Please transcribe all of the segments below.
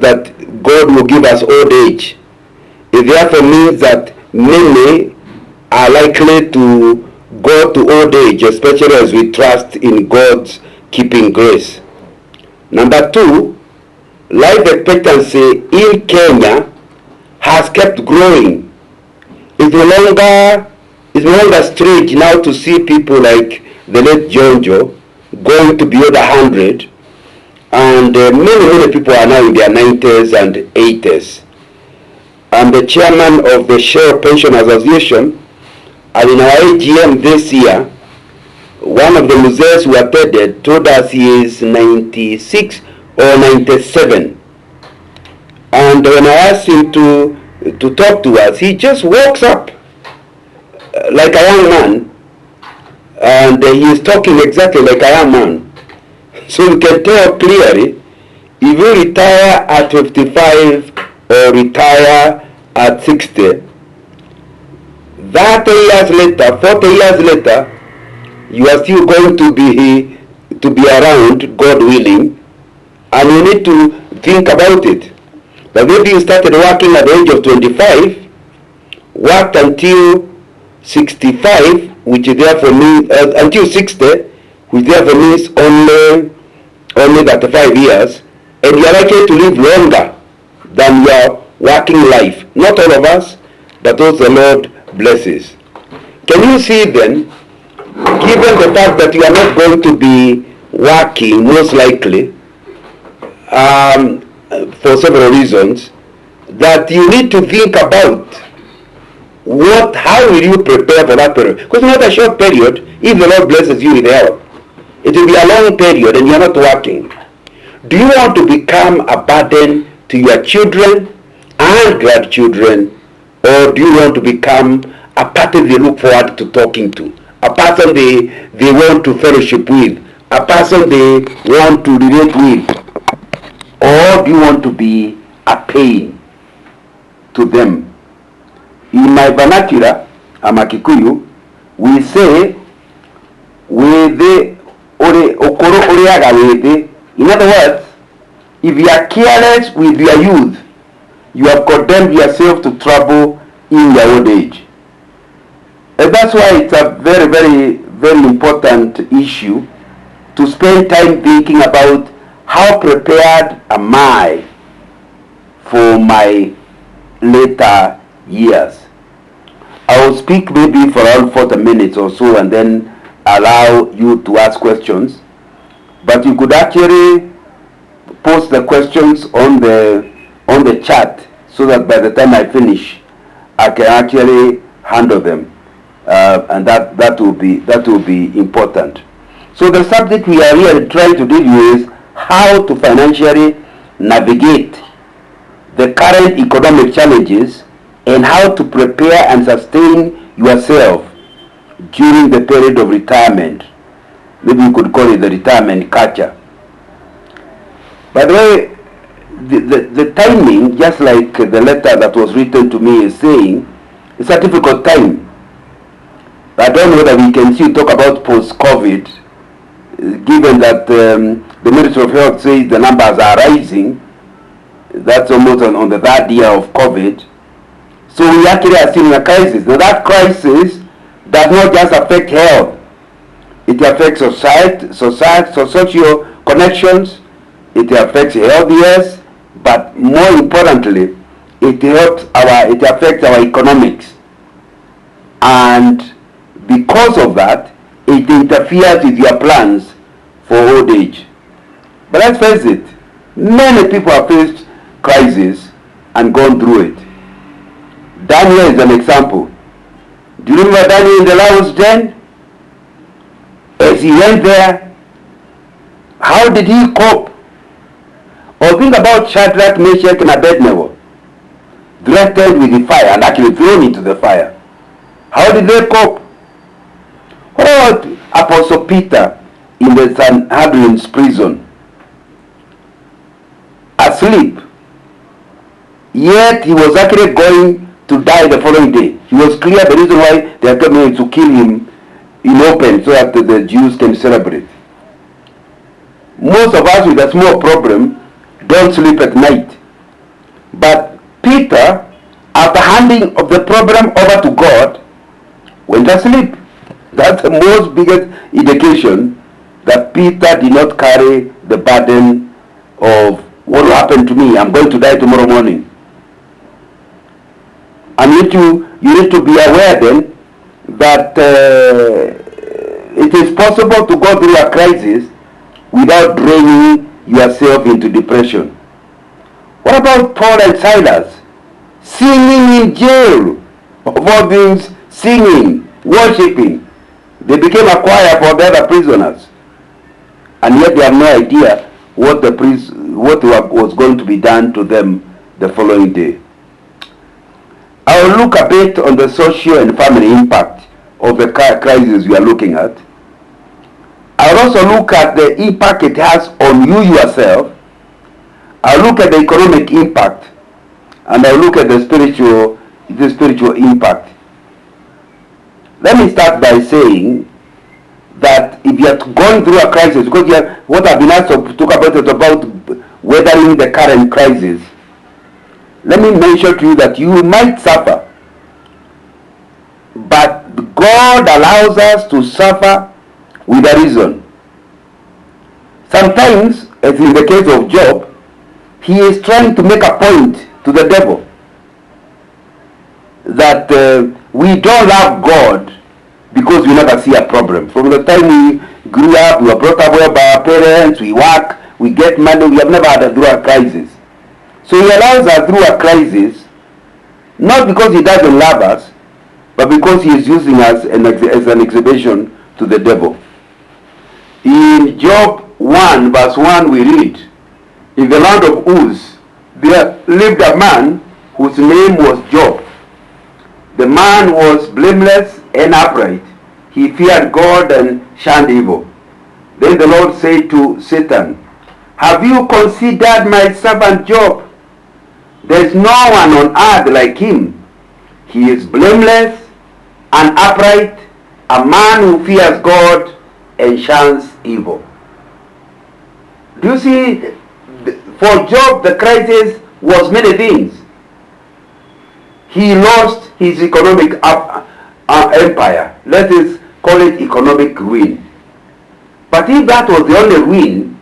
that God will give us old age. It therefore means that many are likely to go to old age, especially as we trust in God's keeping grace. Number two, life expectancy in Kenya has kept growing. It's no longer strange now to see people like the late Jonjo going to beyond 100, and many people are now in their 90s and 80s. I'm the chairman of the Shell Pension Association, and in our AGM this year, one of the muzees who attended told us he is 96 or 97. And when I asked him to talk to us, he just walks up like a young man, and he is talking exactly like a young man. So you can tell clearly, if you retire at 55 or retire at 60, 30 years later, 40 years later, you are still going to be around, God willing, and you need to think about it. But maybe you started working at the age of 25, worked until 65, which therefore means until 60, which therefore means only 35 years, and you are likely to live longer than your working life. Not all of us, but those the Lord blesses. Can you see then, given the fact that you are not going to be working most likely for several reasons, that you need to think about how will you prepare for that period? Because it's not a short period. If the Lord blesses you with health, it will be a long period and you are not working. Do you want to become a burden to your children and grandchildren, or do you want to become a person they look forward to talking to, a person they want to fellowship with, a person they want to relate with, or do you want to be a pain to them? In my vernacular, I'm a Kikuyu, we say, in other words, if you are careless with your youth, you have condemned yourself to trouble in your old age. And that's why it's a very, very, very important issue to spend time thinking about how prepared am I for my later years. I will speak maybe for around 40 minutes or so and then allow you to ask questions. But you could actually post the questions on the chat so that by the time I finish, I can actually handle them, and that will be important. So the subject we are here trying to deal with is how to financially navigate the current economic challenges and how to prepare and sustain yourself during the period of retirement. Maybe you could call it the retirement culture. By the way, the timing, just like the letter that was written to me is saying, it's a difficult time. I don't know whether we can still talk about post-COVID, given that the Ministry of Health says the numbers are rising. That's almost on the third year of COVID. So we actually are seeing a crisis. Now that crisis does not just affect health. It affects society, social connections. It affects health, yes, but more importantly, it affects our economics. And because of that, it interferes with your plans for old age. But let's face it, many people have faced crisis and gone through it. Daniel is an example. Do you remember Daniel in the lion's den? As he went there, how did he cope? Or think about Shadrach, Meshach, and Abednego, threatened with the fire and actually thrown into the fire. How did they cope? What about Apostle Peter in the Sanhedrin's prison? Asleep. Yet he was actually going to die the following day. He was clear the reason why they are coming to kill him in open so that the Jews can celebrate. Most of us with a small problem don't sleep at night But Peter, after handing of the problem over to God, went asleep. That's the most biggest indication that Peter did not carry the burden of what will happen to me. I'm going to die tomorrow morning. And you need to be aware then that it is possible to go through a crisis without draining yourself into depression. What about Paul and Silas? Singing in jail, of all things, singing, worshiping. They became a choir for the other prisoners. And yet they have no idea what was going to be done to them the following day. I will look a bit on the social and family impact of the crisis we are looking at. I will also look at the impact it has on you yourself. I'll look at the economic impact, and I'll look at the spiritual impact. Let me start by saying that if you are going through a crisis, because what I've been asked to talk about is about weathering the current crisis. Let me mention to you that you might suffer, but God allows us to suffer with a reason. Sometimes, as in the case of Job, he is trying to make a point to the devil that we don't love God because we never see a problem. From the time we grew up, we were brought up well by our parents, we work, we get money, we have never had a crisis. So he allows us through a crisis, not because he doesn't love us, but because he is using us as an exhibition to the devil. In Job 1 verse 1 we read, in the land of Uz, there lived a man whose name was Job. The man was blameless and upright. He feared God and shunned evil. Then the Lord said to Satan, have you considered my servant Job? There is no one on earth like him. He is blameless and upright, a man who fears God and shuns evil. Do you see, for Job the crisis was many things. He lost his economic empire. Let us call it economic ruin. But if that was the only ruin,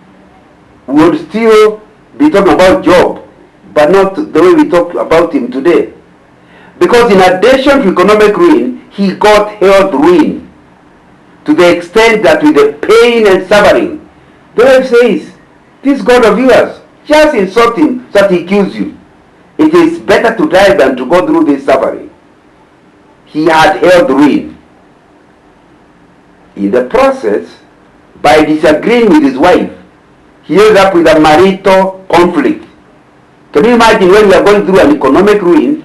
we would still be talking about Job, but not the way we talk about him today. Because in addition to economic ruin, he got health ruin, to the extent that with the pain and suffering, the Bible says, this God of yours, just insult him so that he kills you. It is better to die than to go through this suffering. He had health ruin. In the process, by disagreeing with his wife, he ended up with a marital conflict. Can you imagine when you are going through an economic ruin,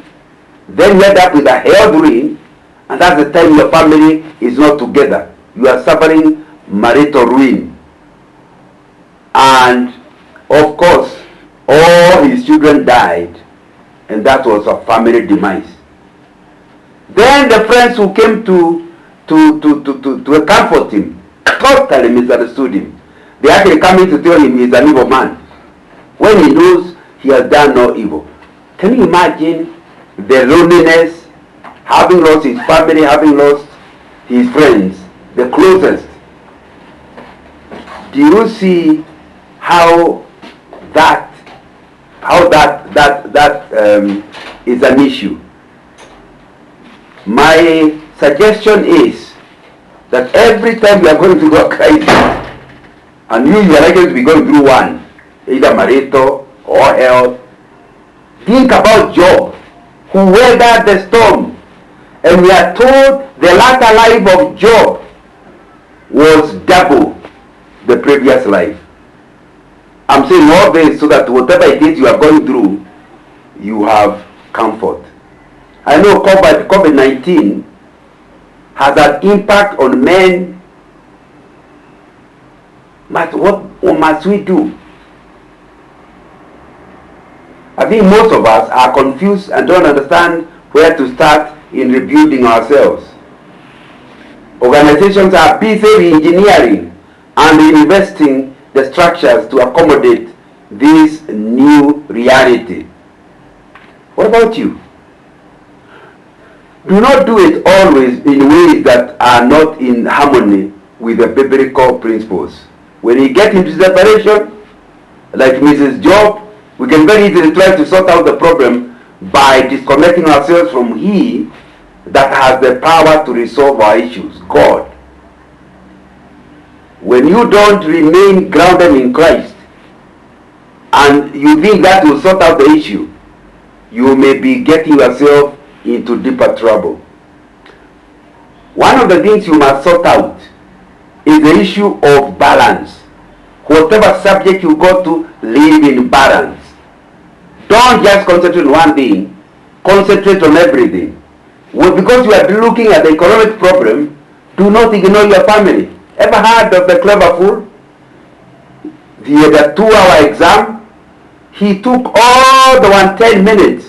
then you end up with a health ruin, and that's the time your family is not together. You are suffering marital ruin. And of course, all his children died, and that was a family demise. Then the friends who came to comfort him totally misunderstood him. They actually coming to tell him he's an evil man, when he knows he has done no evil. Can you imagine the loneliness, having lost his family, having lost his friends, the closest? Do you see how that is an issue? My suggestion is that every time you are going through a crisis, and you are likely to be going through one, either marital or health, think about Job, who weathered the storm. And we are told the latter life of Job was double the previous life. I'm saying all this so that whatever it is you are going through, you have comfort. I know COVID-19 has an impact on men, but what must we do? I think most of us are confused and don't understand where to start in rebuilding ourselves. Organizations are busy engineering and investing the structures to accommodate this new reality. What about you? Do not do it always in ways that are not in harmony with the biblical principles. When you get into separation, like Mrs. Job, we can very easily try to sort out the problem by disconnecting ourselves from He that has the power to resolve our issues, God. When you don't remain grounded in Christ and you think that will sort out the issue, you may be getting yourself into deeper trouble. One of the things you must sort out is the issue of balance. Whatever subject you go to, live in balance. Don't just concentrate on one thing, concentrate on everything. Well, because you are looking at the economic problem, do not ignore your family. Ever heard of the clever fool? He had a 2-hour exam. He took all the 110 minutes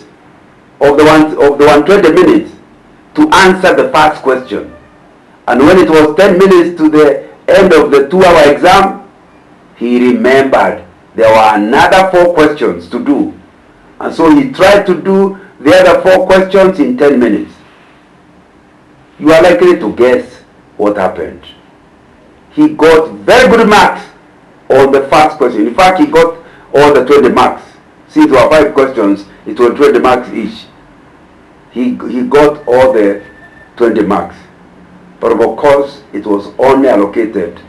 of the 120 minutes to answer the first question. And when it was 10 minutes to the end of the 2-hour exam, he remembered there were another 4 questions to do. And so he tried to do the other 4 questions in 10 minutes. You are likely to guess what happened. He got very good marks on the first question. In fact, he got all the 20 marks. Since there were 5 questions, it was 20 marks each. He got all the 20 marks. But of course, it was only allocated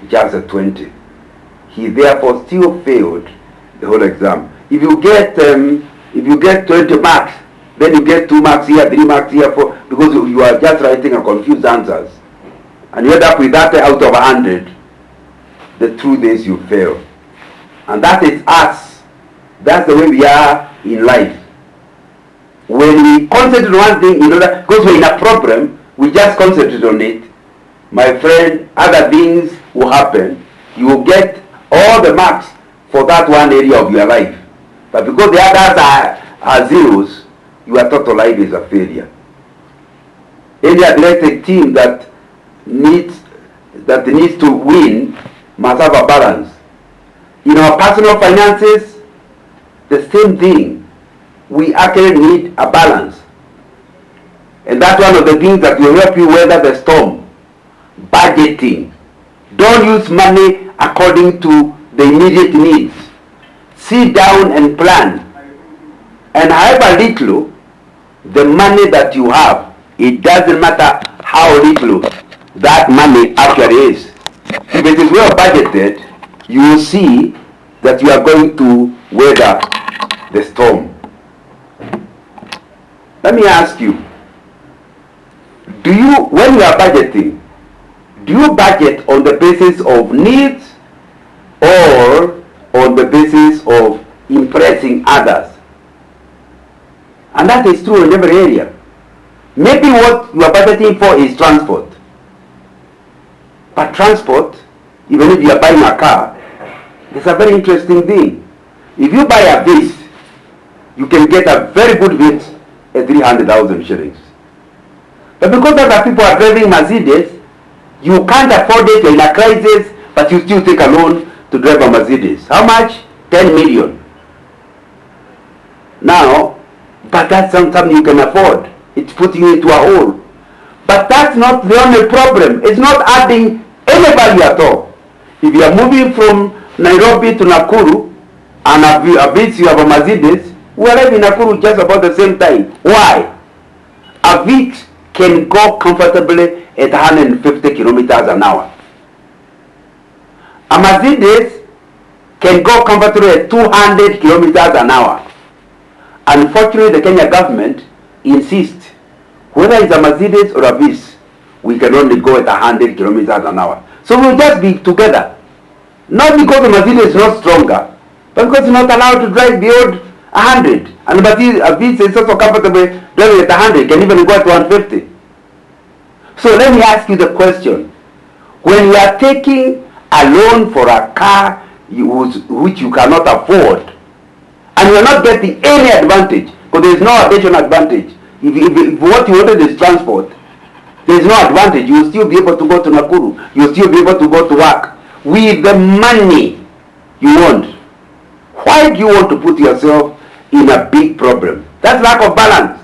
just the 20. He therefore still failed the whole exam. If you get 20 marks, then you get 2 marks here, 3 marks here, 4, because you are just writing a confused answers. And you end up with that out of 100. The truth is you fail. And that is us. That's the way we are in life. When we concentrate on one thing, because we're in a problem, we just concentrate on it. My friend, other things will happen. You will get all the marks for that one area of your life. But because the others are zeros, your total life is a failure. Any athletic team that needs to win must have a balance. In our personal finances, the same thing. We actually need a balance. And that's one of the things that will help you weather the storm. Budgeting. Don't use money according to the immediate needs. Sit down and plan. And however little the money that you have, it doesn't matter how little that money actually is. If it is well budgeted, you will see that you are going to weather the storm. Let me ask you, when you are budgeting, do you budget on the basis of needs or on the basis of impressing others? And that is true in every area. Maybe what you are budgeting for is transport. But transport, even if you are buying a car, is a very interesting thing. If you buy a Vitz, you can get a very good Vitz at 300,000 shillings. But because other people are driving Mercedes, you can't afford it, you're in a crisis, but you still take a loan to drive a Mercedes. How much? 10 million. Now, but that's something you can afford. It's putting you into a hole. But that's not the only problem. It's not adding any value at all. If you are moving from Nairobi to Nakuru, and a Vitz, you have a Mercedes, we arrive in Nakuru just about the same time. Why? A Vitz can go comfortably at 150 kilometers an hour. A Mercedes can go comfortably at 200 kilometers an hour. Unfortunately, the Kenya government insists, whether it's a Mercedes or a Vitz, we can only go at 100 kilometers an hour. So we'll just be together. Not because the Mercedes is not stronger, but because it's not allowed to drive beyond 100. And a Vitz is also comfortable driving at 100, can even go at 150. So let me ask you the question. When you are taking a loan for a car which you cannot afford, and you are not getting any advantage, because there is no additional advantage. If what you wanted is transport, there is no advantage. You will still be able to go to Nakuru. You will still be able to go to work. With the money you want, why do you want to put yourself in a big problem? That's lack of balance.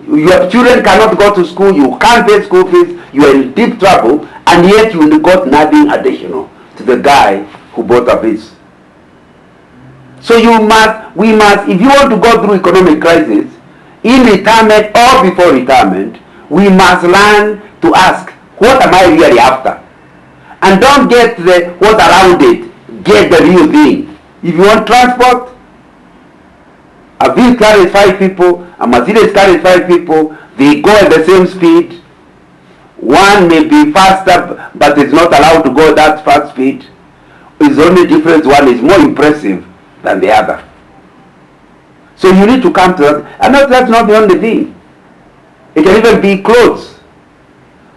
Your children cannot go to school, you can't pay school fees, you are in deep trouble, and yet you got nothing additional to the guy who bought a piece. So we must, if you want to go through economic crisis, in retirement or before retirement, we must learn to ask, what am I really after? And don't get the what around it, get the real thing. If you want transport, a vehicle carries 5 people, a Mercedes carries 5 people, they go at the same speed. One may be faster, but is not allowed to go that fast speed. It's only difference, one is more impressive than the other. So you need to come to that. And that's not the only thing. It can even be clothes.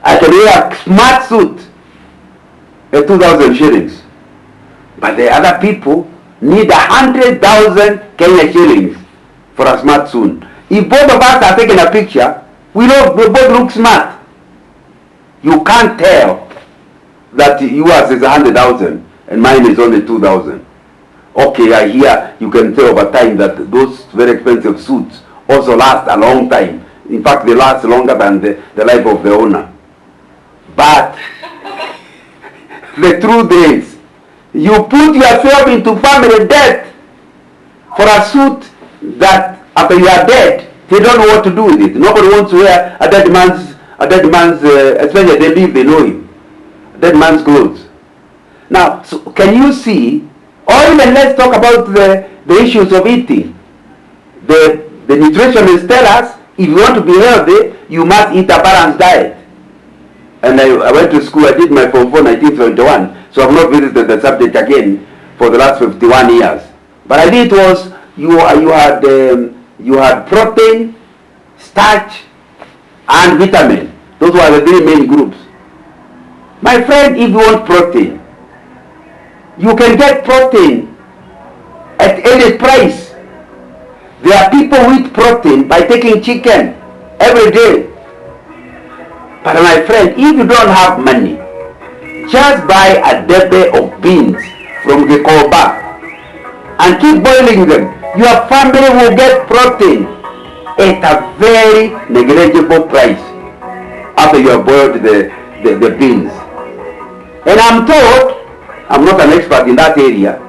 I can wear a smart suit at 2,000 shillings. But the other people need 100,000 Kenya shillings for a smart suit. If both of us are taking a picture, we both look smart. You can't tell that yours is 100,000 and mine is only 2,000. Okay, I hear you can tell over time that those very expensive suits also last a long time. In fact, they last longer than the life of the owner. But the truth is, you put yourself into family debt for a suit that after you are dead, they don't know what to do with it. Nobody wants to wear a dead man's, especially they live, they know him, dead man's clothes. Now, so can you see, or even let's talk about the issues of eating. The nutritionists tell us, if you want to be healthy, you must eat a balanced diet. And I went to school, I did my Form 4 1971, so I've not visited the subject again for the last 51 years. But I did was, you had protein, starch, and vitamin. Those were the 3 main groups. My friend, if you want protein, you can get protein at any price. There are people who eat protein by taking chicken every day. But my friend, if you don't have money, just buy a debe of beans from the Koba and keep boiling them. Your family will get protein at a very negligible price after you have boiled the beans. And I'm told, I'm not an expert in that area,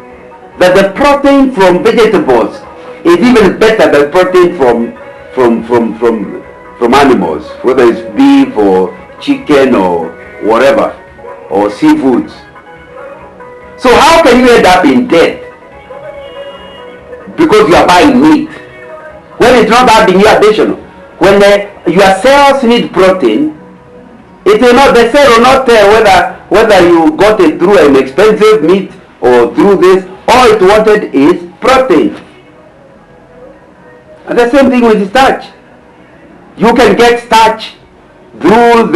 that the protein from vegetables is even better than protein from animals, whether it's beef or chicken or whatever, or seafoods. So how can you end up in debt because you are buying meat when it's not adding you additional? When your cells need protein, it will not, the cell will not tell whether you got it through an expensive meat or through this. All it wanted is protein. And the same thing with starch. You can get starch through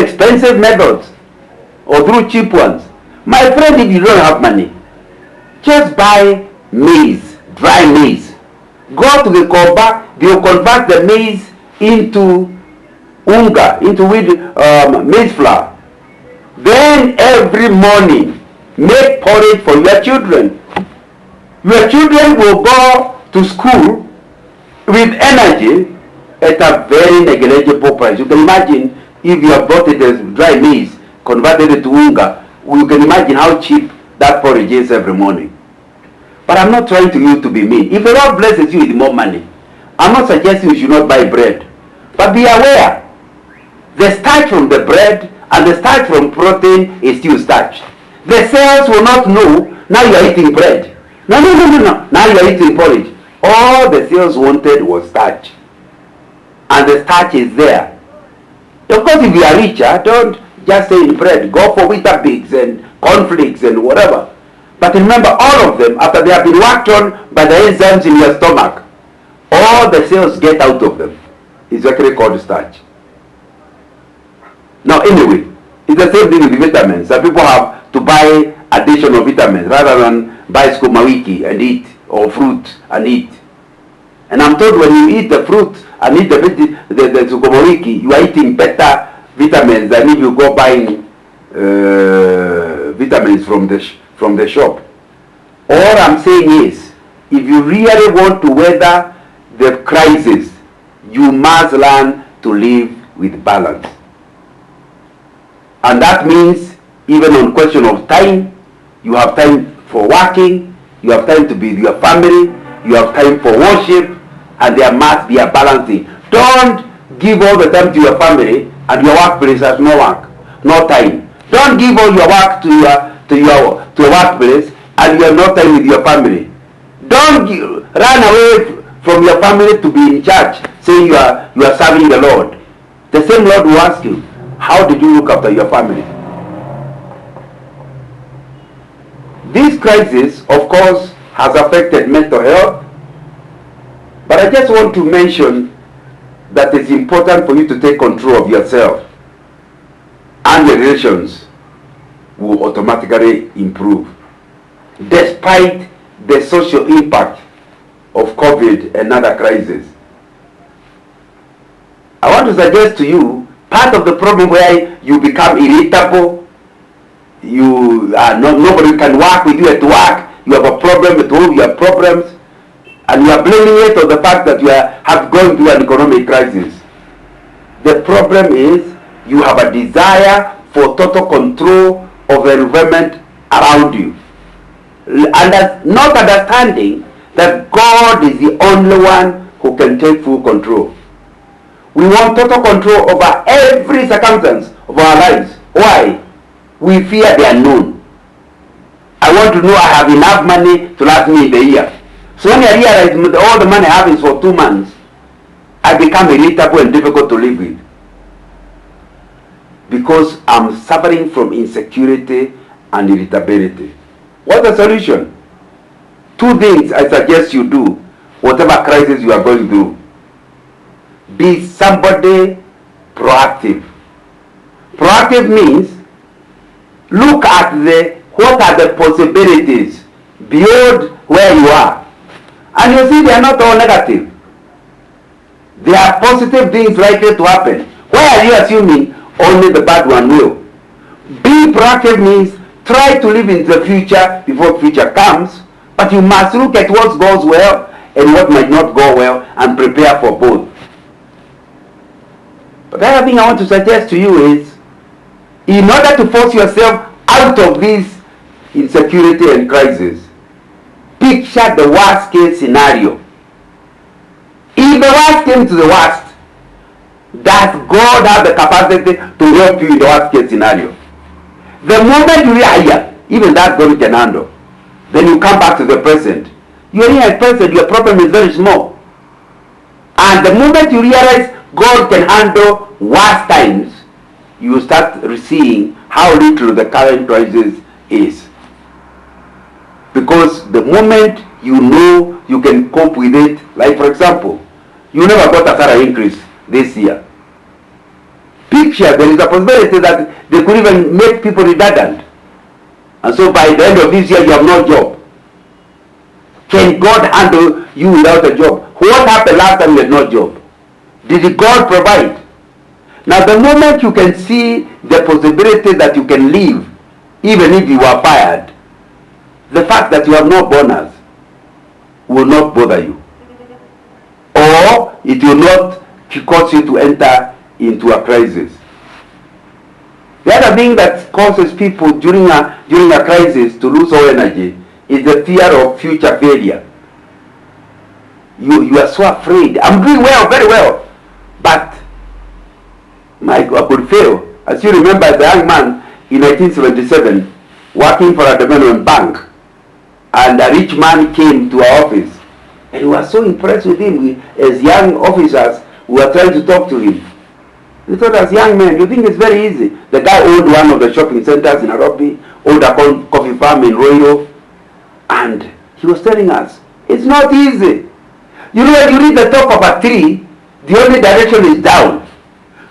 expensive methods or through cheap ones. My friend, if you don't have money, just buy maize, dry maize. Go to the Koba, they will convert the maize into unga, into maize flour. Then every morning, make porridge for your children. Your children will go to school with energy at a very negligible price. You can imagine if you have bought it as dry maize, converted it to unga, you can imagine how cheap that porridge is every morning. But I'm not trying to you to be mean. If the Lord blesses you with more money, I'm not suggesting you should not buy bread. But be aware, the starch from the bread and the starch from protein is still starch. The cells will not know, now you are eating bread. No. Now you are eating porridge. All the cells wanted was starch. And the starch is there. Of course, if you are richer, don't just say in bread. Go for Weetabix and cornflakes and whatever. But remember, all of them, after they have been worked on by the enzymes in your stomach, all the cells get out of them. It's actually called starch. Now, anyway, it's the same thing with vitamins. Some people have to buy additional vitamins rather than buy sukuma wiki and eat, or fruit and eat. And I'm told when you eat the fruit and eat the sukuma wiki, you are eating better vitamins than if you go buying vitamins from the shop. All I'm saying is, if you really want to weather the crisis, you must learn to live with balance. And that means even on question of time, you have time for working, you have time to be with your family, you have time for worship, and there must be a balancing. Don't give all the time to your family and your workplace has no work, no time. Don't give all your work to your workplace and you have no time with your family. Don't run away from your family to be in church, saying you are serving the Lord. The same Lord will ask you, how did you look after your family? This crisis, of course, has affected mental health, but I just want to mention that it's important for you to take control of yourself, and your relations will automatically improve, despite the social impact of COVID and other crises. I want to suggest to you, part of the problem where you become irritable, nobody can work with you at work, you have a problem at home, you have problems, and you are blaming it on the fact that you have gone through an economic crisis. The problem is you have a desire for total control of the environment around you, and not understanding that God is the only one who can take full control. We want total control over every circumstance of our lives. Why? We fear the unknown. I want to know I have enough money to last me in the year. So when I realize all the money I have is for 2 months, I become irritable and difficult to live with. Because I'm suffering from insecurity and irritability. What's the solution? 2 things I suggest you do, whatever crisis you are going through. Be somebody proactive. Proactive means look at what are the possibilities beyond where you are. And you see, they are not all negative. There are positive things likely to happen. Why are you assuming only the bad one will? Being proactive means try to live in the future before the future comes, but you must look at what goes well and what might not go well and prepare for both. But the other thing I want to suggest to you is, in order to force yourself out of this insecurity and crisis, picture the worst case scenario. If the worst came to the worst, does God have the capacity to help you in the worst case scenario? The moment you realize, even that God can handle, then you come back to the present. You realize present, your problem is very small. And the moment you realize God can handle worse times, you start seeing how little the current crisis is. Because the moment you know you can cope with it, like for example, you never got a salary increase this year. Picture, there is a possibility that they could even make people redundant. And so by the end of this year, you have no job. Can God handle you without a job? What happened last time you had no job? Did God provide? Now the moment you can see the possibility that you can live, even if you are fired, the fact that you have no bonus will not bother you. Or it will not cause you to enter into a crisis. The other thing that causes people during a crisis to lose all energy is the fear of future failure. You are so afraid. I'm doing well, very well, but I could fail. As you remember, as a young man in 1977, working for a development bank, and a rich man came to our office, and we were so impressed with him. As young officers, we were trying to talk to him. We thought, as young men, you think it's very easy. The guy owned one of the shopping centers in Nairobi, owned a coffee farm in Royo, and he was telling us, it's not easy. You know, when you reach the top of a tree, the only direction is down.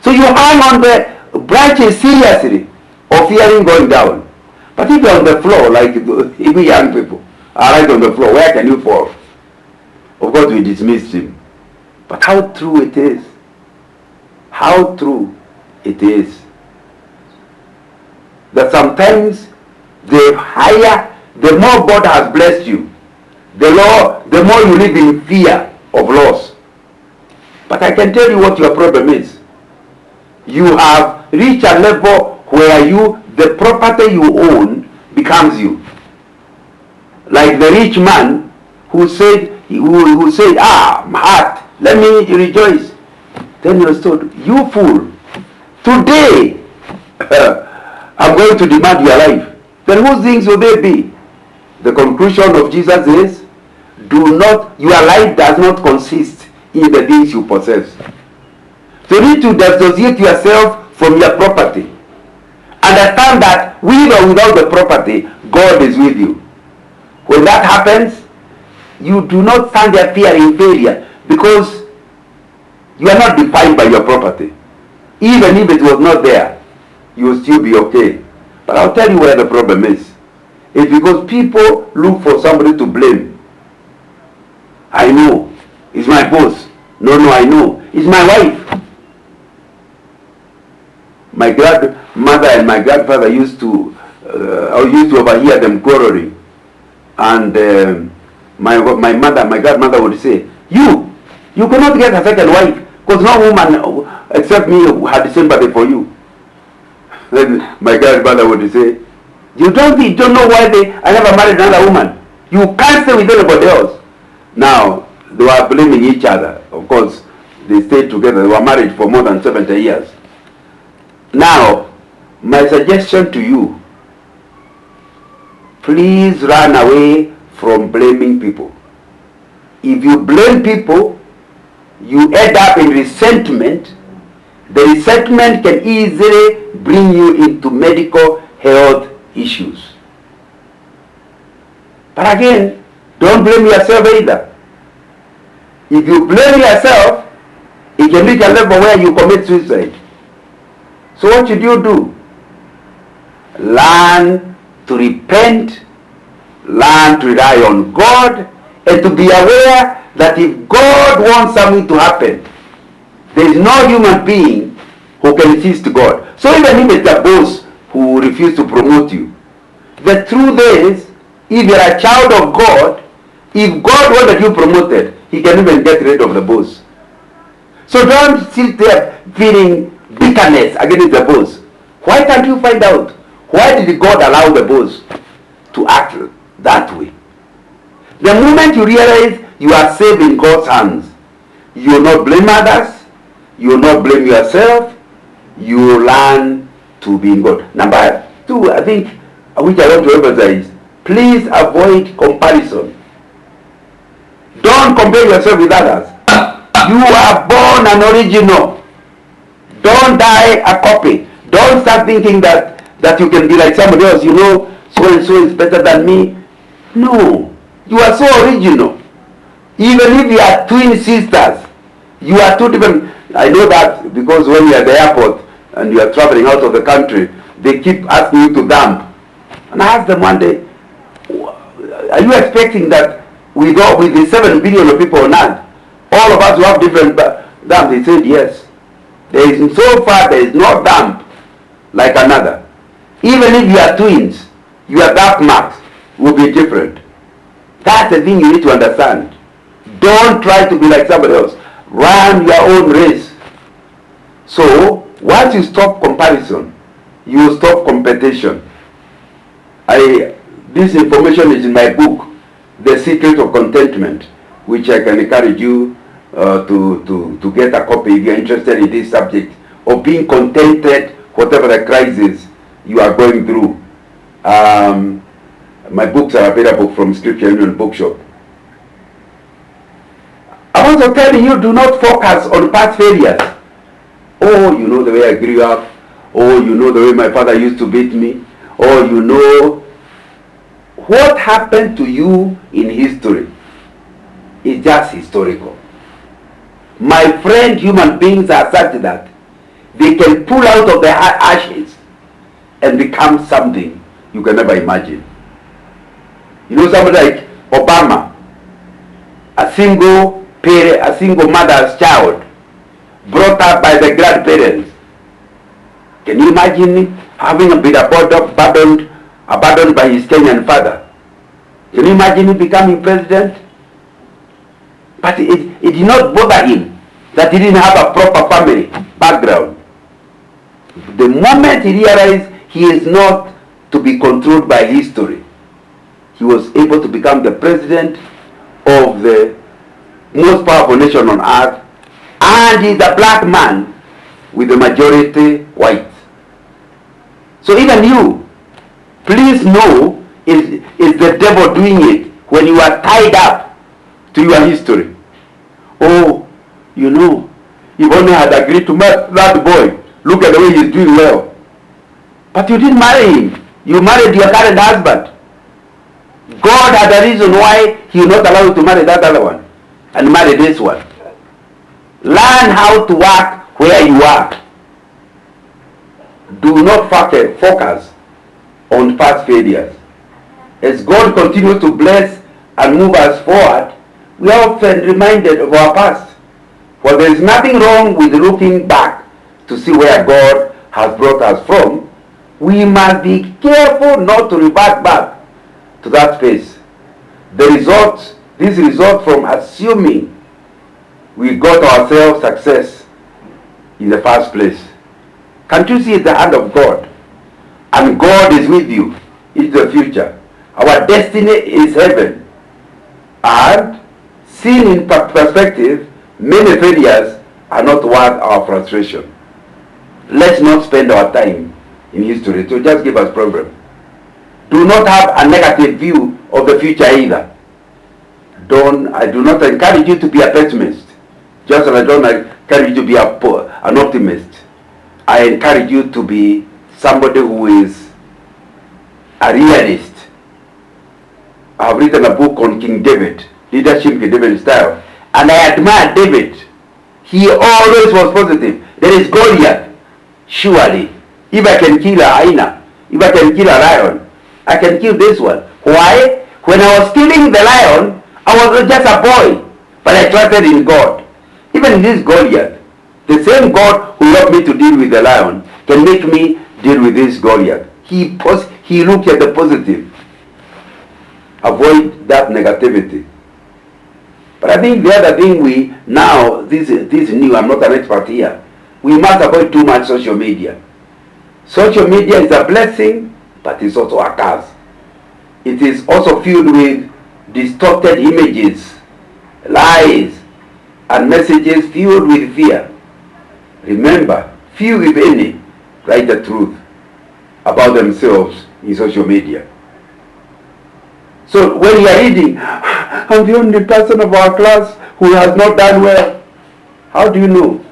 So you hang on the branches seriously, of fearing going down. But if you're on the floor, like even young people are right on the floor, where can you fall? Of course, we dismissed him. But how true it is. How true it is. That sometimes the more God has blessed you, the more you live in fear of loss. But I can tell you what your problem is. You have reached a level where the property you own becomes you. Like the rich man who said, my heart, let me rejoice. Then he was told, you fool, today I'm going to demand your life. Then whose things will they be? The conclusion of Jesus is, your life does not consist in the things you possess. So you need to dissociate yourself from your property. Understand that with or without the property, God is with you. When that happens, you do not stand there fearing failure, because you are not defined by your property. Even if it was not there, you will still be okay. But I'll tell you where the problem is. It's because people look for somebody to blame. I know. It's my boss. No, I know. It's my wife. My grandmother and my grandfather used to overhear them quarreling. And my grandmother would say, you cannot get a second wife, because no woman except me had sympathy for you. Then my grandmother would say, you don't know why I never married another woman. You can't stay with anybody else. Now, they were blaming each other. Of course, they stayed together. They were married for more than 70 years. Now, my suggestion to you, please run away from blaming people. If you blame people, you end up in resentment. The resentment can easily bring you into medical health issues. But again, don't blame yourself either. If you blame yourself, it can reach a level where you commit suicide. So what should you do? Learn to repent, learn to rely on God, and to be aware that if God wants something to happen, there is no human being who can resist God. So even if it's a boss who refuses to promote you, the truth is, if you're a child of God, if God wanted you promoted, he can even get rid of the boss. So don't sit there feeling bitterness against the boss. Why can't you find out? Why did God allow the boss to act that way? The moment you realize you are safe in God's hands, you will not blame others, you will not blame yourself, you will learn to be in God. Number 2, I think, which I want to emphasize, please avoid comparison. Don't compare yourself with others. You are born an original. Don't die a copy. Don't start thinking that you can be like somebody else. You know, so and so is better than me. No. You are so original. Even if you are twin sisters, you are two different. I know that because when you are at the airport and you are traveling out of the country, they keep asking you to dump. And I asked them one day, are you expecting that with the 7 billion of people on earth, all of us will have different dumps? They said yes. So far there is no dump like another. Even if you are twins, your dump marks will be different. That's the thing you need to understand. Don't try to be like somebody else. Run your own race. So once you stop comparison, you will stop competition. This information is in my book, The Secret of Contentment, which I can encourage you to get a copy if you're interested in this subject of being contented, whatever the crisis you are going through. My books are available from Scripture Union Bookshop. I'm also telling you, do not focus on past failures. Oh, you know the way I grew up. Oh, you know the way my father used to beat me. Oh, you know. What happened to you in history is just historical. My friend, human beings are such that they can pull out of their ashes and become something you can never imagine. You know, somebody like Obama, a single parent, a single mother's child, brought up by the grandparents. Can you imagine him having been abandoned by his Kenyan father? Can you imagine him becoming president? But it did not bother him that he didn't have a proper family background. The moment he realized he is not to be controlled by history, he was able to become the president of the most powerful nation on earth, and he's a black man with the majority white. So even you, please know, is the devil doing it when you are tied up to your history. Oh, you know, you only had agreed to marry that boy. Look at the way he's doing well. But you didn't marry him. You married your current husband. God had a reason why he will not allow you to marry that other one and marry this one. Learn how to work where you are. Do not focus on past failures. As God continues to bless and move us forward, we are often reminded of our past. For there is nothing wrong with looking back to see where God has brought us from. We must be careful not to revert back to that phase. This results from assuming we got ourselves success in the first place. Can't you see it's the hand of God? And God is with you into the future. Our destiny is heaven. And seen in perspective, many failures are not worth our frustration. Let's not spend our time in history to just give us problems. Do not have a negative view of the future either. I do not encourage you to be a pessimist, just as I don't encourage you to be an optimist. I encourage you to be somebody who is a realist. I have written a book on King David, Leadership in David Style, and I admire David. He always was positive. There is Goliath. Surely, if I can kill a hyena, if I can kill a lion, I can kill this one. Why? When I was killing the lion, I was just a boy, but I trusted in God. Even in this Goliath, the same God who helped me to deal with the lion can make me deal with this Goliath. He looked at the positive. Avoid that negativity. But I think the other thing this is new, I'm not an expert here. We must avoid too much social media. Social media is a blessing, but it's also a curse. It is also filled with distorted images, lies, and messages filled with fear. Remember, few, if any, write the truth about themselves in social media. So when you are reading, I'm the only person of our class who has not done well. How do you know?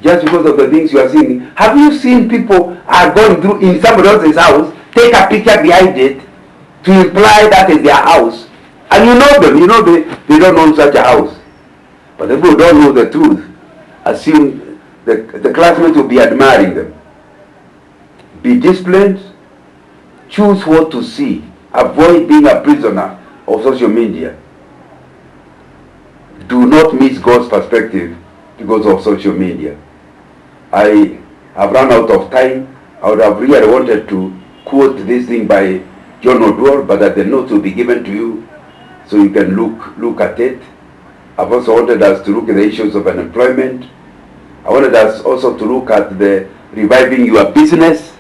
Just because of the things you are seeing. Have you seen people are going through in somebody else's house, take a picture behind it to imply that is their house? And you know them, you know they don't own such a house. But the people who don't know the truth assume the classmates will be admiring them. Be disciplined. Choose what to see. Avoid being a prisoner of social media. Do not miss God's perspective because of social media. I have run out of time. I would have really wanted to quote this thing by John O'Dwyer, but that the notes will be given to you so you can look at it. I've also wanted us to look at the issues of unemployment. I wanted us also to look at the reviving your business.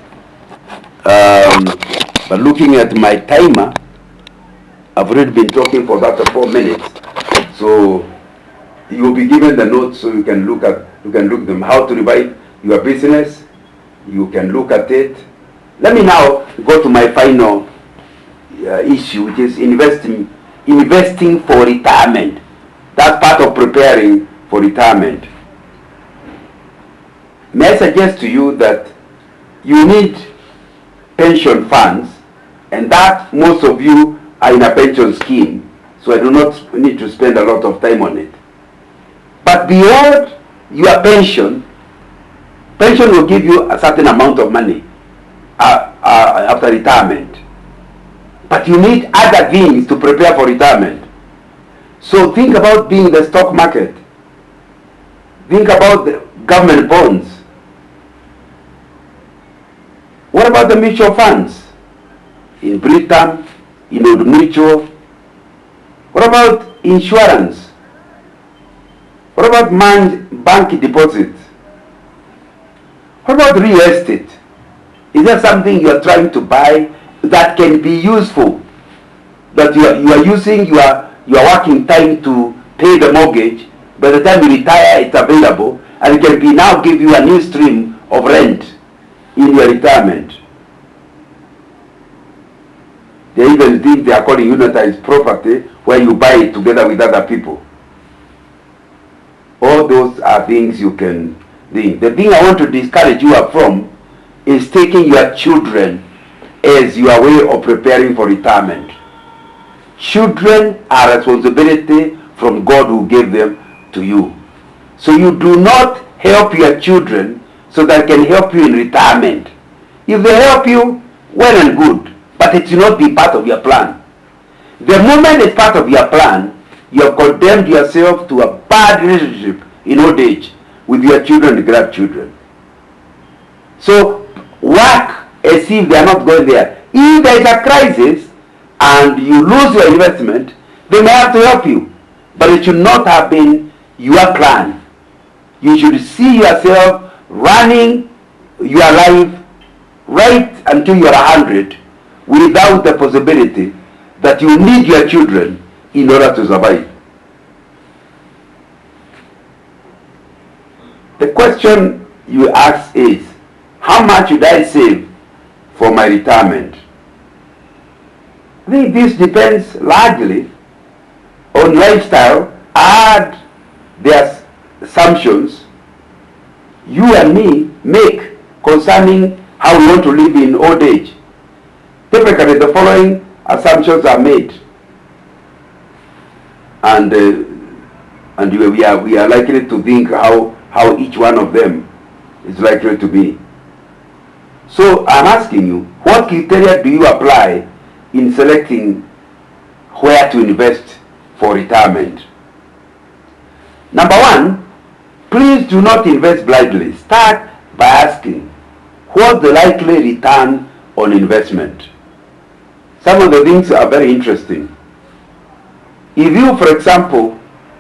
But looking at my timer, I've already been talking for about 4 minutes. So you will be given the notes so you can look them. How to revive your business. You can look at it. Let me now go to my final issue, which is investing for retirement. That's part of preparing for retirement. May I suggest to you that you need pension funds, and that most of you are in a pension scheme, so I do not need to spend a lot of time on it. But beyond your pension will give you a certain amount of money after retirement. But you need other things to prepare for retirement. So think about being in the stock market. Think about the government bonds. What about the mutual funds? In Britain, in Old Mutual. What about insurance? What about bank deposits? What about real estate? Is there something you are trying to buy that can be useful? That you are using your working time to pay the mortgage. By the time you retire, it's available, and it can be now give you a new stream of rent in your retirement. They even think they are calling unitized property, where you buy it together with other people. All those are things you can think. The thing I want to discourage you from is taking your children as your way of preparing for retirement. Children are a responsibility from God who gave them to you. So you do not help your children so that they can help you in retirement. If they help you, well and good, but it should not be part of your plan. The moment it's part of your plan, you have condemned yourself to a bad relationship in old age with your children and grandchildren. So work as if they are not going there. If there is a crisis and you lose your investment, they may have to help you. But it should not have been your plan. You should see yourself running your life right until you are 100 without the possibility that you need your children in order to survive. The question you ask is, how much should I save for my retirement? I think this depends largely on lifestyle and the assumptions you and me make concerning how we want to live in old age. Typically, the following assumptions are made, and we are likely to think how each one of them is likely to be. So I'm asking you, what criteria do you apply in selecting where to invest for retirement? Number one, please do not invest blindly. Start by asking, what's the likely return on investment? Some of the things are very interesting. If you, for example,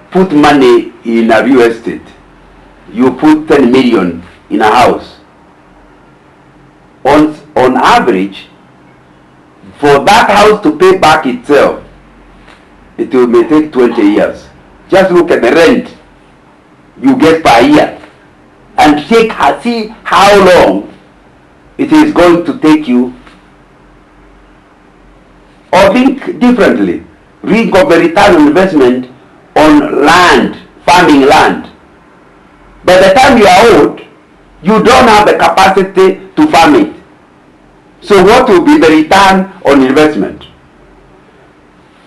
put money in a real estate, you put 10 million in a house. On average, for that house to pay back itself, it may take 20 years. Just look at the rent you get per year and see how long it is going to take you. Or think differently. Think of the return on investment on land, farming land. By the time you are old, you don't have the capacity to farm it. So what will be the return on investment?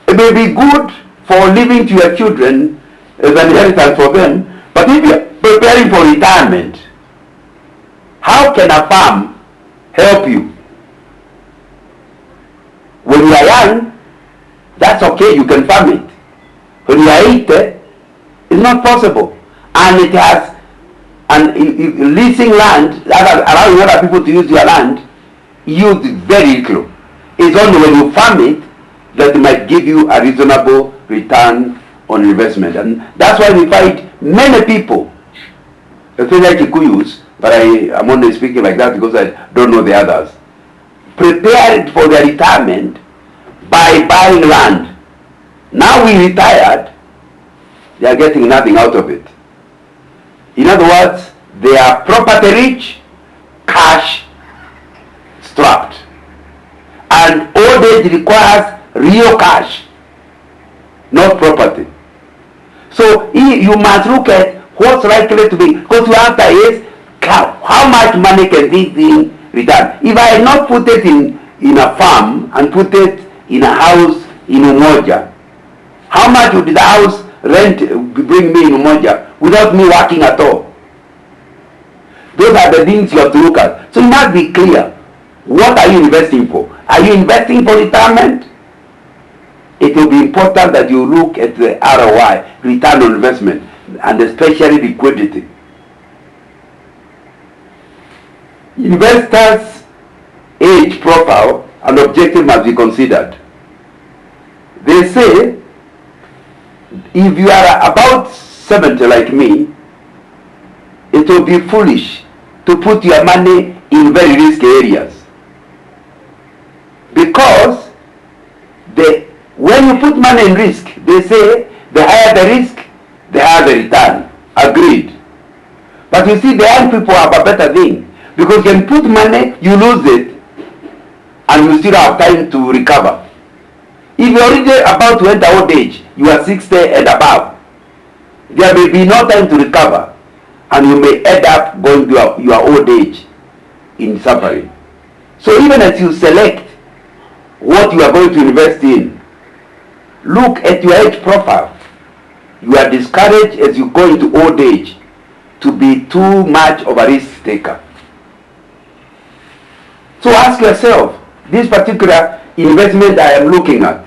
It may be good for leaving to your children as an inheritance for them, but if you are preparing for retirement, how can a farm help you? When you are young, that's okay, you can farm it. When you are 80, it's not possible. And it has, and leasing land, allowing other people to use your land, yields very little. It's only when you farm it that it might give you a reasonable return on investment. And that's why we find many people, especially Kikuyus, but I'm only speaking like that because I don't know the others, prepared for their retirement by buying land. Now we retired, they are getting nothing out of it. In other words, they are property rich, cash strapped. And old age requires real cash, not property. So you must look at what's likely to be, because the answer is, how much money can this thing return? If I had not put it in a farm and put it in a house in Umoja, how much would the house rent bring me in Umoja without me working at all? Those are the things you have to look at. So you must be clear. What are you investing for? Are you investing for retirement? It will be important that you look at the ROI, return on investment, and especially liquidity. Investors' age profile and objective must be considered. They say if you are about 70 like me, it will be foolish to put your money in very risky areas. Because when you put money in risk, they say the higher the risk, the higher the return. Agreed. But you see, the young people have a better thing. Because you can put money, you lose it, and you still have time to recover. If you're already about to enter old age, you are 60 and above, there may be no time to recover, and you may end up going to your old age in suffering. So even as you select what you are going to invest in, look at your age profile. You are discouraged as you go into old age to be too much of a risk taker. So ask yourself, this particular investment I am looking at,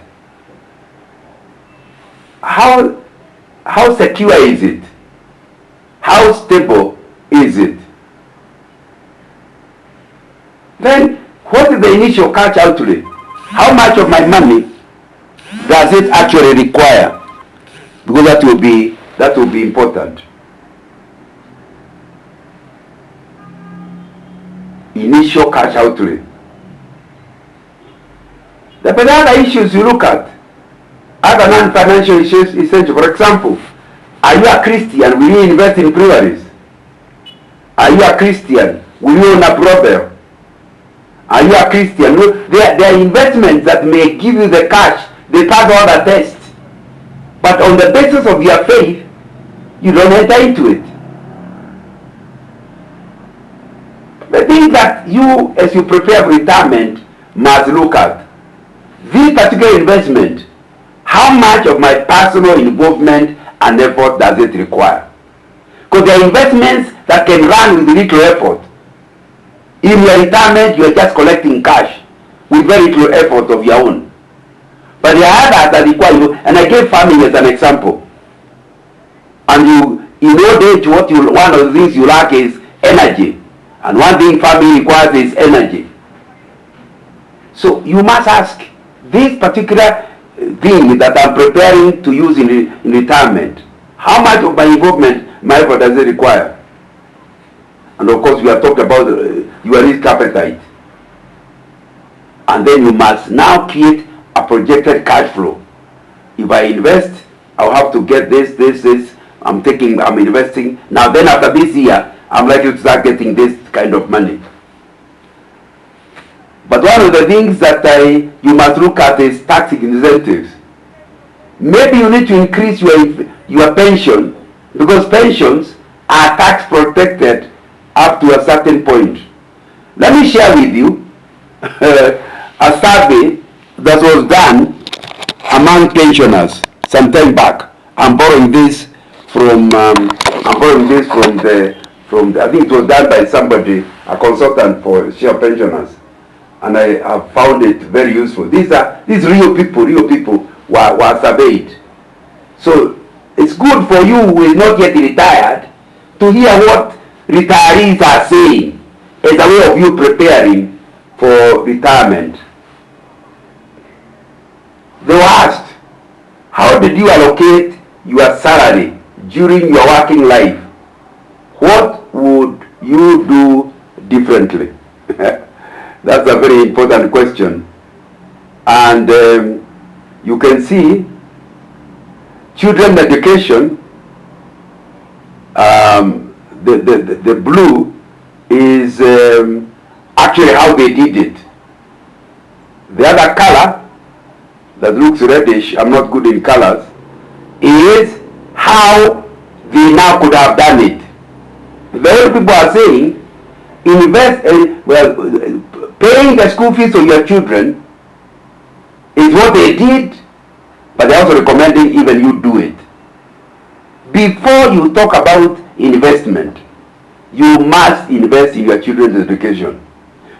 how secure is it? How stable is it? Then what is the initial cash outlay? How much of my money does it actually require? Because that will be important. Initial cash outlay. There are other issues you look at, other non-financial issues essential. For example, are you a Christian? Will you invest in breweries? Are you a Christian? Will you own a brothel? Are you a Christian? There are investments that may give you the cash, they pass all the tests. But on the basis of your faith, you don't enter into it. The thing that you, as you prepare for retirement, must look at, this particular investment, how much of my personal involvement and effort does it require? Because there are investments that can run with little effort. In your retirement, you are just collecting cash with very little effort of your own. But there are others that require, and I gave farming as an example. And in old age, one of the things you lack is energy. And one thing farming requires is energy. So you must ask, this particular thing that I'm preparing to use in retirement, how much of my involvement, my effort does it require? And of course, we are talking about your risk appetite. And then you must now create a projected cash flow. If I invest, I'll have to get this. I'm investing. Now then after this year, I'm likely to start getting this kind of money. But one of the things that you must look at is tax incentives. Maybe you need to increase your pension, because pensions are tax protected up to a certain point. Let me share with you a survey that was done among pensioners some time back. I'm borrowing this from I think it was done by somebody, a consultant for share pensioners, and I have found it very useful. These real people were surveyed. So it's good for you who is not yet retired to hear what retirees are saying as a way of you preparing for retirement. They were asked, how did you allocate your salary during your working life? What would you do differently? That's a very important question. And you can see children education, the blue is actually how they did it. The other color that looks reddish, I'm not good in colors, is how they now could have done it. The other people are saying, paying the school fees of your children is what they did, but they're also recommending even you do it. Before you talk about investment, you must invest in your children's education.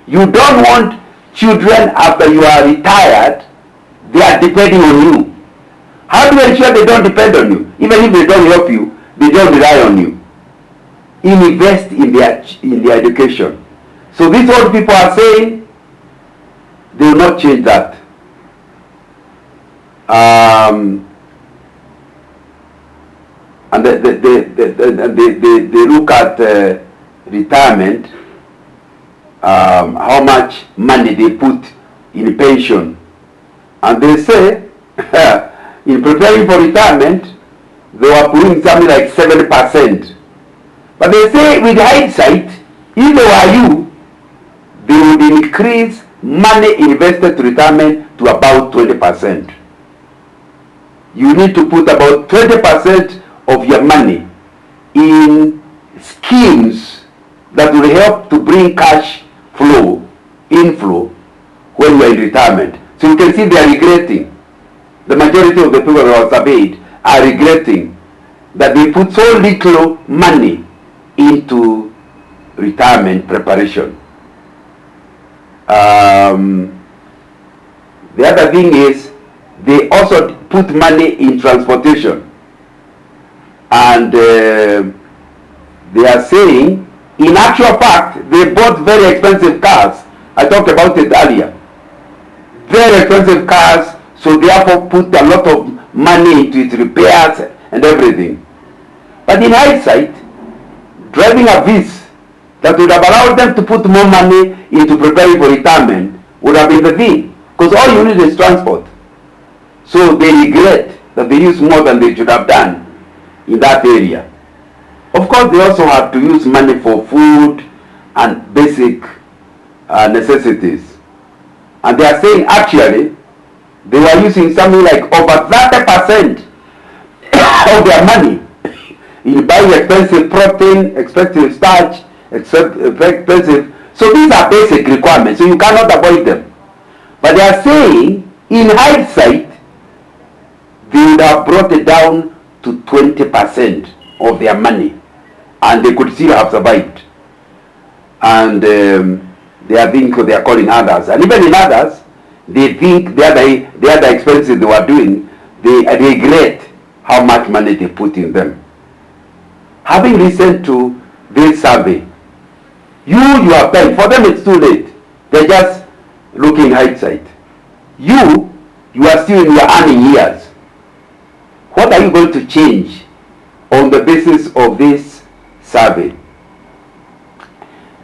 You don't want children after you are retired, they are depending on you. How do you ensure they don't depend on you? Even if they don't help you, they don't rely on you. Invest in their education. So these old people are saying they will not change that. and they look at retirement, how much money they put in pension, and they say in preparing for retirement they were putting something like 70%. But they say with hindsight, if they were you, they would increase money invested to retirement to about 20%. You need to put about 20% of your money in schemes that will help to bring cash inflow when you are in retirement. So you can see they are regretting. The majority of the people who are surveyed are regretting that they put so little money into retirement preparation. The other thing is they also put money in transportation, and they are saying in actual fact they bought very expensive cars. I talked about it earlier. Very expensive cars, so therefore put a lot of money into its repairs and everything. But in hindsight, driving a Viz that would have allowed them to put more money into preparing for retirement would have been the thing, because all you need is transport. So they regret that they used more than they should have done in that area. Of course, they also have to use money for food and basic necessities. And they are saying actually they were using something like over 30% of their money in buying expensive protein, expensive starch, expensive. So these are basic requirements, so you cannot avoid them. But they are saying in hindsight they would have brought it down to 20% of their money, and they could still have survived. And they are thinking they are calling others, and even in others, they think the other expenses they were doing, they regret how much money they put in them. Having listened to this survey, you are paying. For them it's too late. They're just looking hindsight. You are still in your earning years. What are you going to change on the basis of this survey?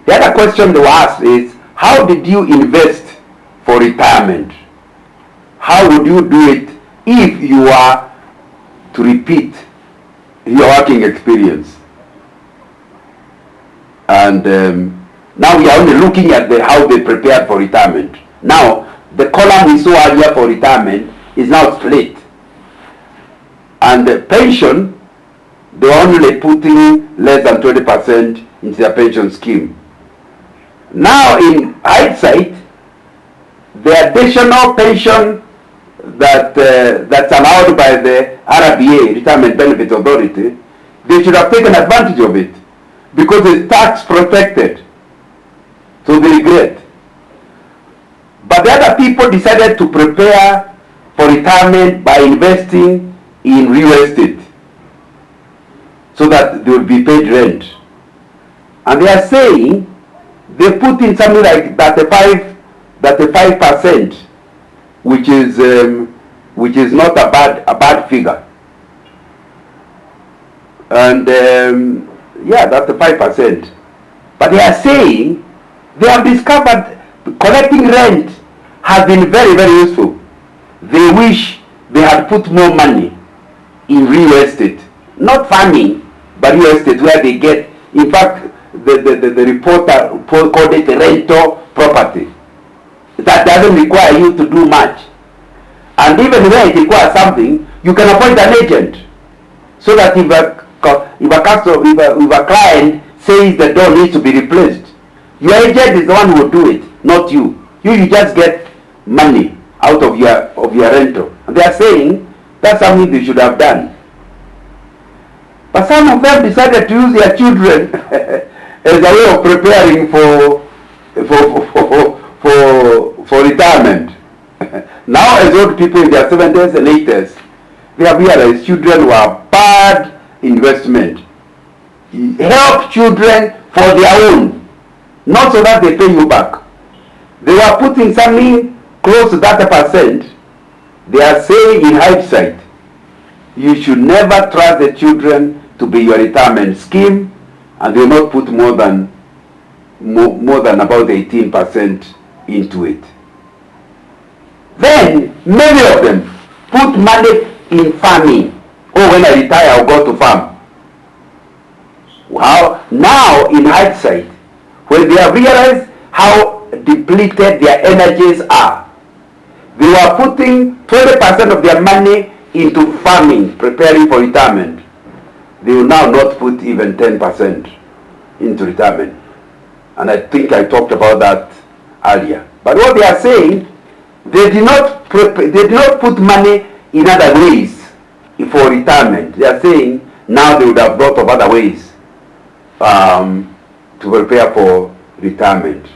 The other question they were asked is, how did you invest for retirement? How would you do it if you are to repeat your working experience? And now we are only looking at how they prepared for retirement. Now, the column we saw earlier for retirement is now split. And the pension, they are only putting less than 20% into their pension scheme. Now, in hindsight, the additional pension that's allowed by the RBA, Retirement Benefit Authority, they should have taken advantage of it because it's tax protected. So they regret. But the other people decided to prepare for retirement by investing in real estate so that they will be paid rent. And they are saying they put in something like 35%, which is not a bad figure. And yeah, that's the 5%. But they are saying they have discovered collecting rent has been very, very useful. They wish they had put more money in real estate, not farming, but real estate, where they get, in fact, the reporter called it rental property. That doesn't require you to do much. And even where it requires something, you can appoint an agent. So that if a client says the door needs to be replaced, your agent is the one who will do it, not you. You just get money out of your rental. And they are saying that's something they should have done. But some of them decided to use their children as a way of preparing for retirement. Now, as old people in their 70s and 80s, they have realized children were bad investment. Help children for their own, not so that they pay you back. They were putting something close to 30%. They are saying in hindsight you should never trust the children to be your retirement scheme, and they will not put more than about 18% into it. Then many of them put money in farming. Oh, when I retire, I'll go to farm. Wow! Now, in hindsight, when they have realized how depleted their energies are, they were putting 20% of their money into farming, preparing for retirement. They will now not put even 10% into retirement. And I think I talked about that earlier. But what they are saying, they did not put money in other ways for retirement. They are saying now they would have thought of other ways to prepare for retirement.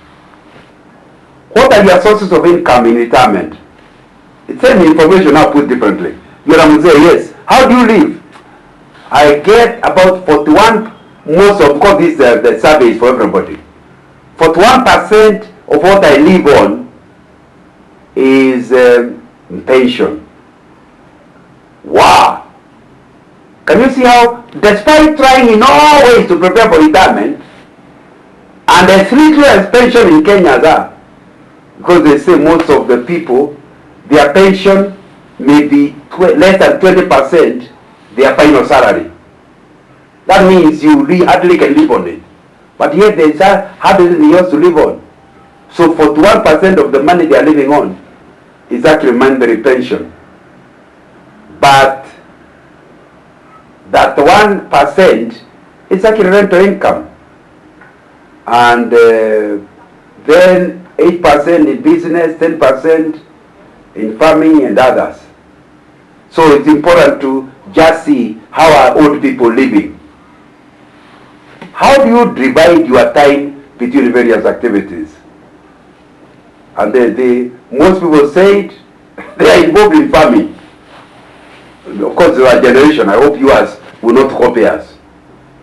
What are your sources of income in retirement? It's same information now put differently. You will say, yes, how do you live? I get about 41, of course this the survey is for everybody. 41% of what I live on is pension. Wow! Can you see how, despite trying in all ways to prepare for retirement, and there's little as pension in Kenya there, because they say most of the people, their pension may be less than 20% their final salary. That means you hardly can live on it. But yet they hardly anything else to live on. So 41% of the money they are living on is actually mandatory pension. But that 1% is actually rental income. And then 8% in business, 10% in farming and others. So it's important to just see how are old people living. How do you divide your time between various activities? And most people say they are involved in farming. Of course, there are generation. I hope yours will not copy us.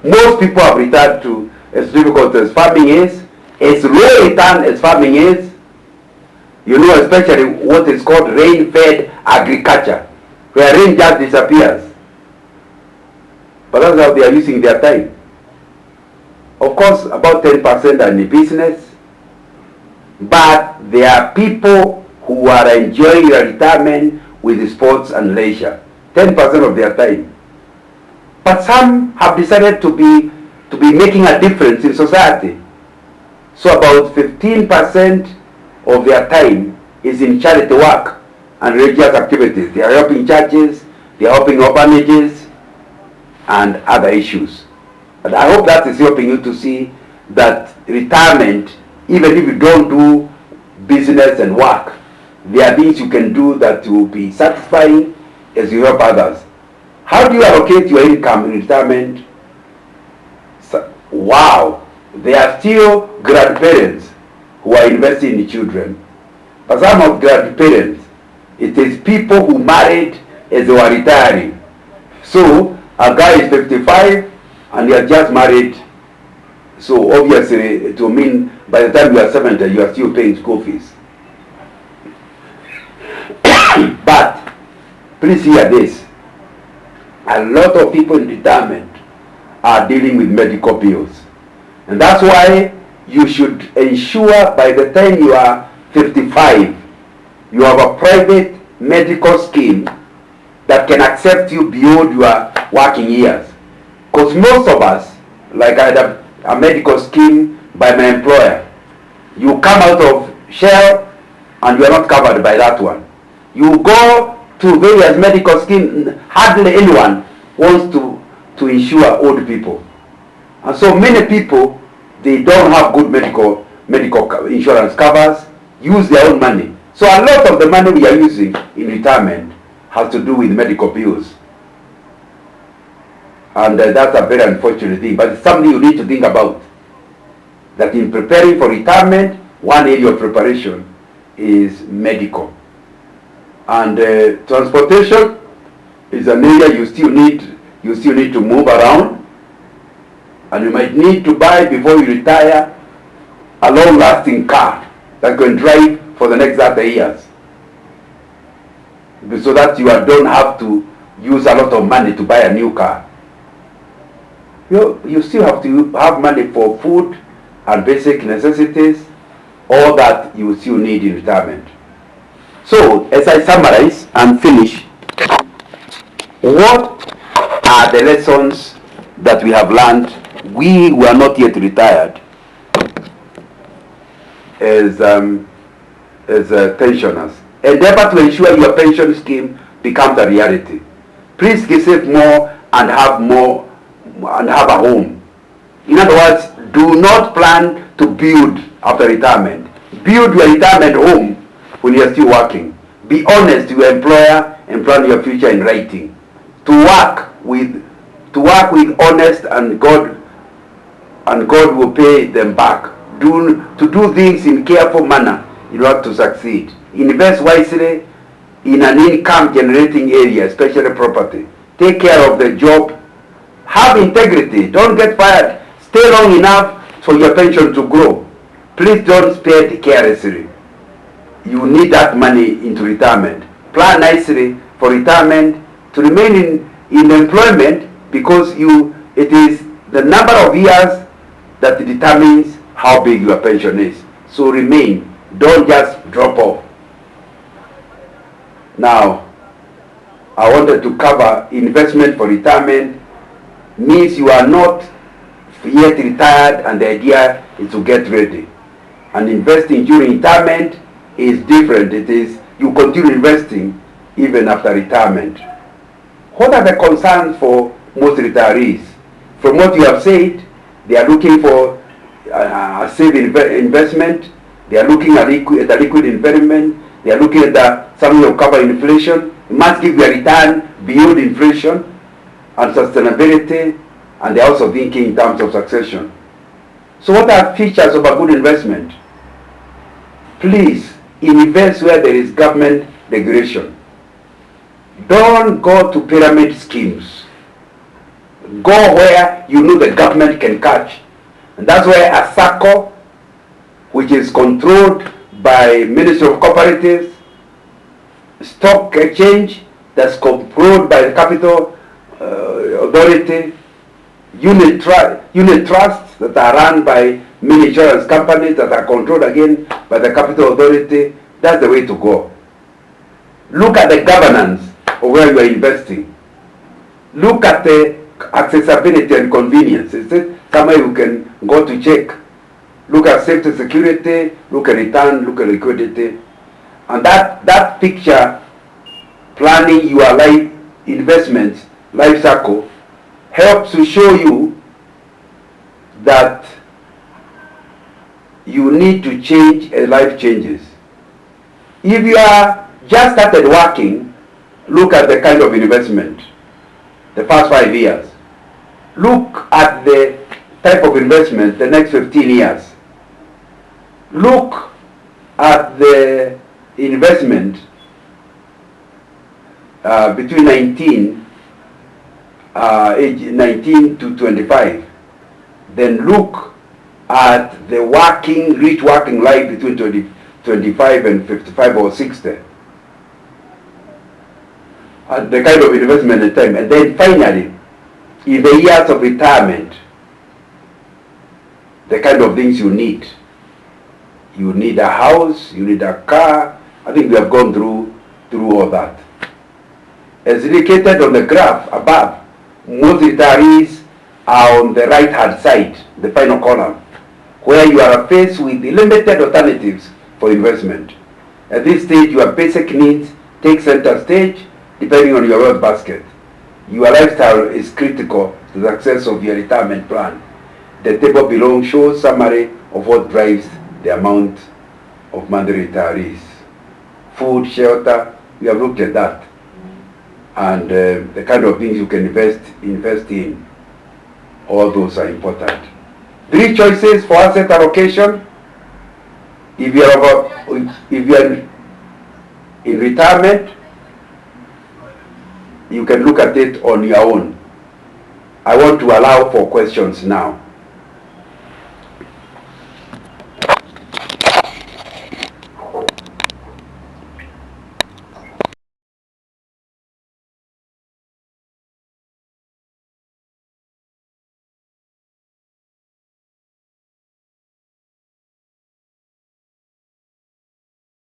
Most people have retired to as difficult as farming is, as low return as farming is. You know, especially what is called rain-fed agriculture, where rain just disappears. But that's how they are using their time. Of course, about 10% are in the business, but there are people who are enjoying their retirement with sports and leisure, 10% of their time. But some have decided to be making a difference in society. So about 15% of their time is in charity work and religious activities. They are helping churches, they are helping orphanages, and other issues. And I hope that is helping you to see that retirement, even if you don't do business and work, there are things you can do that will be satisfying as you help others. How do you allocate your income in retirement? Wow! There are still grandparents who are investing in children. But some of grandparents, it is people who married as they were retiring. So a guy is 55 and he has just married. So obviously it will mean by the time you are 70, you are still paying school fees. But please hear this. A lot of people in retirement are dealing with medical bills. And that's why you should ensure by the time you are 55, you have a private medical scheme that can accept you beyond your working years. Because most of us, like I have a medical scheme by my employer, you come out of Shell and you are not covered by that one. You go to various medical schemes, hardly anyone wants to insure old people. And so many people, they don't have good medical insurance covers, use their own money. So a lot of the money we are using in retirement has to do with medical bills. And that's a very unfortunate thing, but it's something you need to think about. That in preparing for retirement, one area of preparation is medical. And transportation is an area you still need to move around. And you might need to buy before you retire a long-lasting car that can drive for the next 30 years. So that you don't have to use a lot of money to buy a new car. You still have to have money for food and basic necessities, all that you still need in retirement. So, as I summarize and finish, what are the lessons that we have learned, we who are not yet retired, as pensioners? Endeavor to ensure your pension scheme becomes a reality. Please save more and have a home. In other words, do not plan to build after retirement. Build your retirement home when you are still working. Be honest to your employer and plan your future in writing. To work with honest, and God will pay them back. To do things in careful manner in order to succeed. Invest wisely in an income generating area, especially property. Take care of the job. Have integrity. Don't get fired. Stay long enough for your pension to grow. Please don't spend carelessly. You need that money into retirement. Plan nicely for retirement, to remain in employment, because it is the number of years that determines how big your pension is. So remain. Don't just drop off. Now, I wanted to cover investment for retirement. Means you are not yet retired and the idea is to get ready. And investing during retirement is different. It is you continue investing even after retirement. What are the concerns for most retirees? From what you have said, they are looking for a safe investment. They are looking at a liquid investment. They are looking at something to cover inflation. You must give your return beyond inflation and sustainability, and they are also thinking in terms of succession. So what are features of a good investment? Please invest where there is government regulation. Don't go to pyramid schemes. Go where you know the government can catch. And that's where a SACCO, which is controlled by Ministry of Cooperatives, stock exchange that's controlled by the Capital Authority, unit trusts that are run by many insurance companies that are controlled again by the Capital Authority. That's the way to go. Look at the governance of where you are investing. Look at the accessibility and convenience. Is it somewhere you can go to check? Look at safety, security, look at return, look at liquidity. And that picture, planning your life investments, life cycle, helps to show you that you need to change as life changes. If you are just started working, look at the kind of investment, the first 5 years. Look at the type of investment the next 15 years. Look at the investment between age 19 to 25. Then look at the rich working life between 25 and 55 or 60. And the kind of investment at the time. And then finally, in the years of retirement, the kind of things you need. You need a house, you need a car. I think we have gone through all that. As indicated on the graph above, most retirees are on the right-hand side, the final column, where you are faced with limited alternatives for investment. At this stage, your basic needs take center stage, depending on your wealth basket. Your lifestyle is critical to the success of your retirement plan. The table below shows summary of what drives the amount of monthly retirees. Food, shelter, we have looked at that. And the kind of things you can invest in, all those are important. 3 choices for asset allocation. If you are in retirement, you can look at it on your own. I want to allow for questions now.